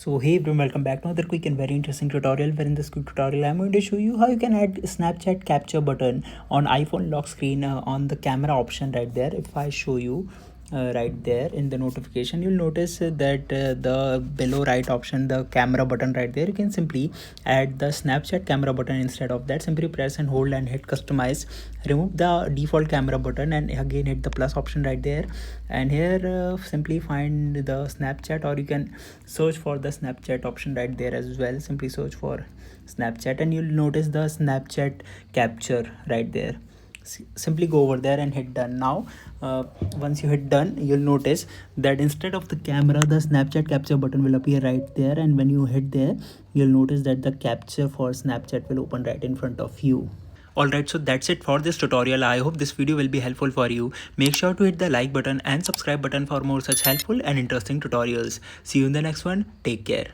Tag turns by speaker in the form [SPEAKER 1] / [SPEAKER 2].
[SPEAKER 1] So hey everyone, welcome back to another quick and very interesting tutorial, where in this quick tutorial I'm going to show you how you can add Snapchat capture button on iPhone lock screen on the camera option right there. If I show you right there in the notification, you'll notice that the below right option, the camera button right there, you can simply add the Snapchat camera button. Instead of that, simply press and hold and hit customize, remove the default camera button and again hit the plus option right there, and here simply find the Snapchat, or you can search for the Snapchat option right there as well. Simply search for Snapchat and you'll notice the Snapchat capture right there. Simply go over there and hit done. Now once you hit done, you'll notice that instead of the camera, the Snapchat capture button will appear right there, and when you hit there, you'll notice that the capture for Snapchat will open right in front of you. Alright, so that's it for this tutorial. I hope this video will be helpful for you. Make sure to hit the like button and subscribe button for more such helpful and interesting tutorials. See you in the next one. Take care.